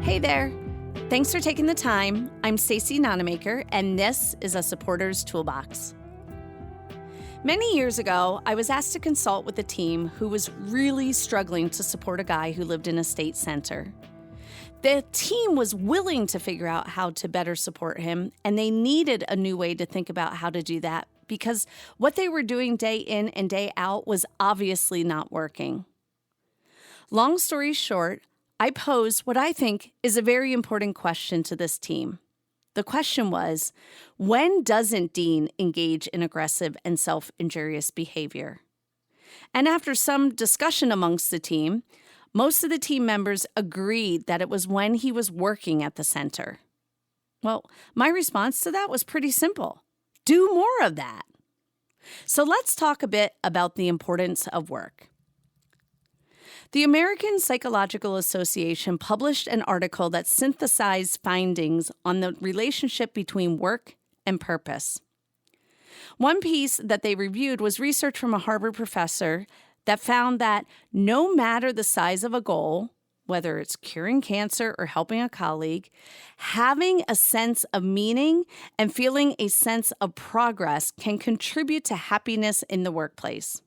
Hey there. Thanks for taking the time. I'm Stacey Nonamaker, and this is a Supporter's Toolbox. Many years ago, I was asked to consult with a team who was really struggling to support a guy who lived in a state center. The team was willing to figure out how to better support him, and they needed a new way to think about how to do that because what they were doing day in and day out was obviously not working. Long story short, I posed what I think is a very important question to this team. The question was, when doesn't Dean engage in aggressive and self-injurious behavior? And after some discussion amongst the team, most of the team members agreed that it was when he was working at the center. Well, my response to that was pretty simple. Do more of that. So let's talk a bit about the importance of work. The American Psychological Association published an article that synthesized findings on the relationship between work and purpose. One piece that they reviewed was research from a Harvard professor that found that no matter the size of a goal, whether it's curing cancer or helping a colleague, having a sense of meaning and feeling a sense of progress can contribute to happiness in the workplace.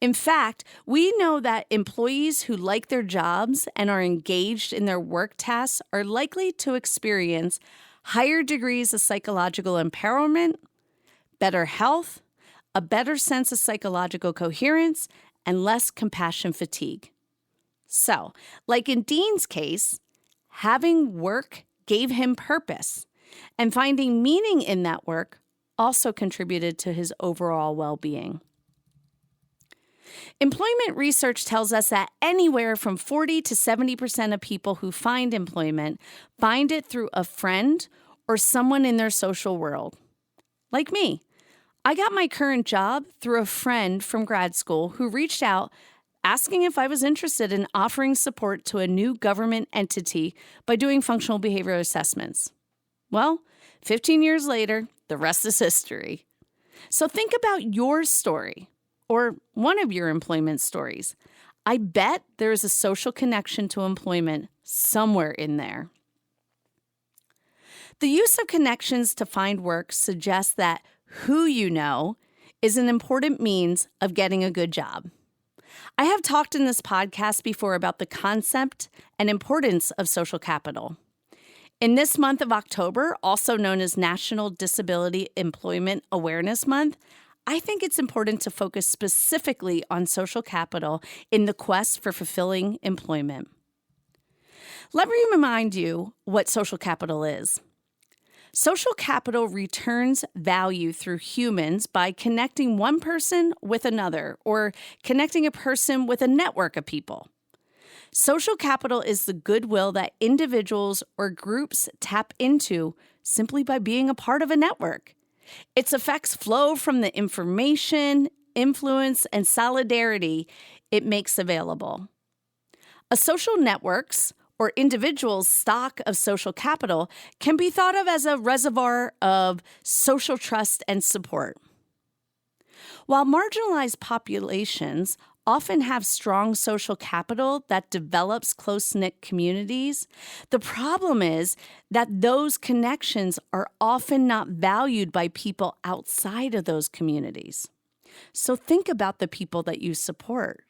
In fact, we know that employees who like their jobs and are engaged in their work tasks are likely to experience higher degrees of psychological empowerment, better health, a better sense of psychological coherence, and less compassion fatigue. So, like in Dean's case, having work gave him purpose, and finding meaning in that work also contributed to his overall well-being. Employment research tells us that anywhere from 40 to 70% of people who find employment find it through a friend or someone in their social world. Like me, I got my current job through a friend from grad school who reached out asking if I was interested in offering support to a new government entity by doing functional behavioral assessments. Well, 15 years later, the rest is history. So think about your story. Or one of your employment stories. I bet there is a social connection to employment somewhere in there. The use of connections to find work suggests that who you know is an important means of getting a good job. I have talked in this podcast before about the concept and importance of social capital. In this month of October, also known as National Disability Employment Awareness Month, I think it's important to focus specifically on social capital in the quest for fulfilling employment. Let me remind you what social capital is. Social capital returns value through humans by connecting one person with another or connecting a person with a network of people. Social capital is the goodwill that individuals or groups tap into simply by being a part of a network. Its effects flow from the information, influence, and solidarity it makes available. A social network's or individual's stock of social capital can be thought of as a reservoir of social trust and support. While marginalized populations often have strong social capital that develops close-knit communities, the problem is that those connections are often not valued by people outside of those communities. So think about the people that you support.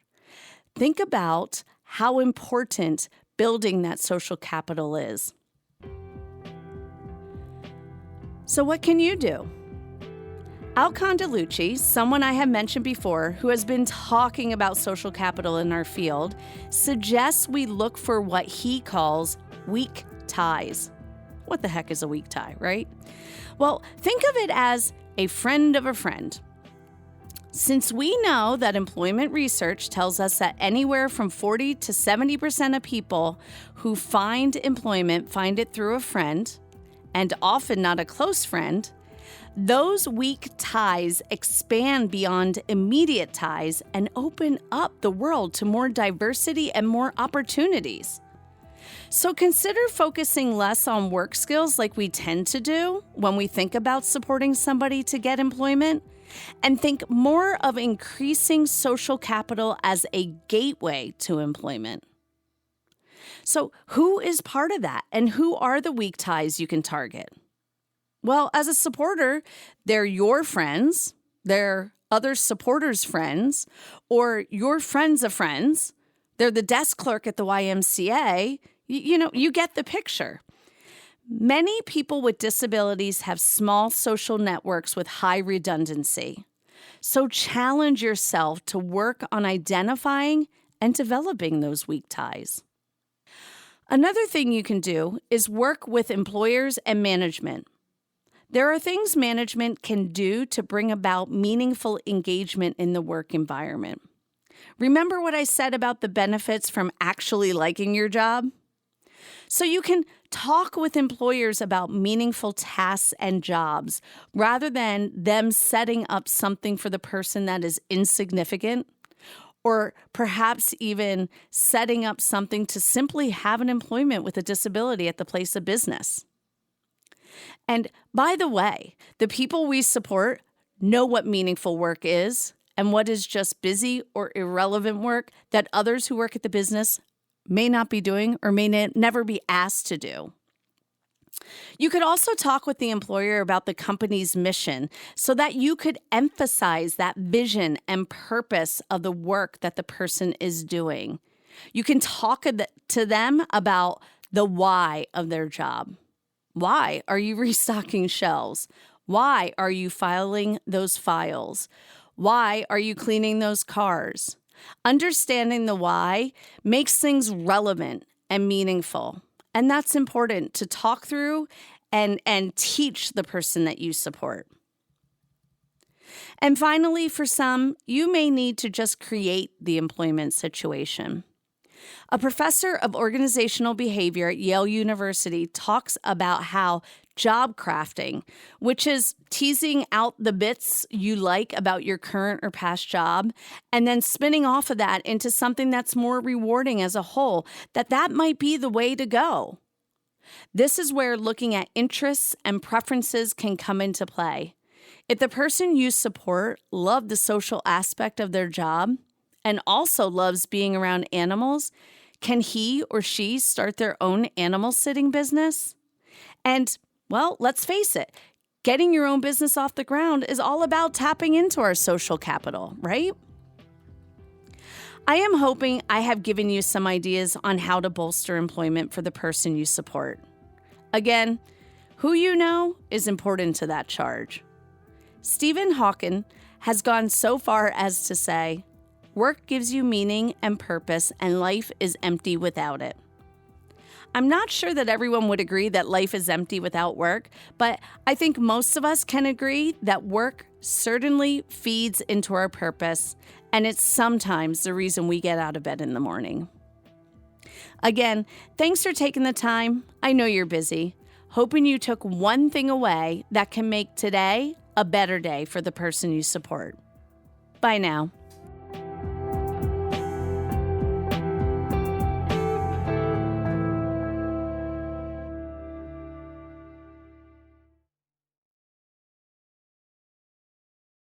Think about how important building that social capital is. So what can you do? Alcon DeLucci, someone I have mentioned before who has been talking about social capital in our field, suggests we look for what he calls weak ties. What the heck is a weak tie, right? Well, think of it as a friend of a friend. Since we know that employment research tells us that anywhere from 40 to 70% of people who find employment find it through a friend, and often not a close friend, those weak ties expand beyond immediate ties and open up the world to more diversity and more opportunities. So consider focusing less on work skills like we tend to do when we think about supporting somebody to get employment, and think more of increasing social capital as a gateway to employment. So, who is part of that, and who are the weak ties you can target? Well, as a supporter, they're your friends, they're other supporters' friends, or your friends of friends. They're the desk clerk at the YMCA. You get the picture. Many people with disabilities have small social networks with high redundancy. So challenge yourself to work on identifying and developing those weak ties. Another thing you can do is work with employers and management. There are things management can do to bring about meaningful engagement in the work environment. Remember what I said about the benefits from actually liking your job? So you can talk with employers about meaningful tasks and jobs rather than them setting up something for the person that is insignificant, or perhaps even setting up something to simply have an employment with a disability at the place of business. And by the way, the people we support know what meaningful work is and what is just busy or irrelevant work that others who work at the business may not be doing or may never be asked to do. You could also talk with the employer about the company's mission so that you could emphasize that vision and purpose of the work that the person is doing. You can talk to them about the why of their job. Why are you restocking shelves? Why are you filing those files? Why are you cleaning those cars? Understanding the why makes things relevant and meaningful. And that's important to talk through and teach the person that you support. And finally, for some, you may need to just create the employment situation. A professor of organizational behavior at Yale University talks about how job crafting, which is teasing out the bits you like about your current or past job, and then spinning off of that into something that's more rewarding as a whole, that might be the way to go. This is where looking at interests and preferences can come into play. If the person you support loves the social aspect of their job and also loves being around animals, can he or she start their own animal sitting business? And, well, let's face it, getting your own business off the ground is all about tapping into our social capital, right? I am hoping I have given you some ideas on how to bolster employment for the person you support. Again, who you know is important to that charge. Stephen Hawking has gone so far as to say, work gives you meaning and purpose, and life is empty without it. I'm not sure that everyone would agree that life is empty without work, but I think most of us can agree that work certainly feeds into our purpose, and it's sometimes the reason we get out of bed in the morning. Again, thanks for taking the time. I know you're busy. Hoping you took one thing away that can make today a better day for the person you support. Bye now.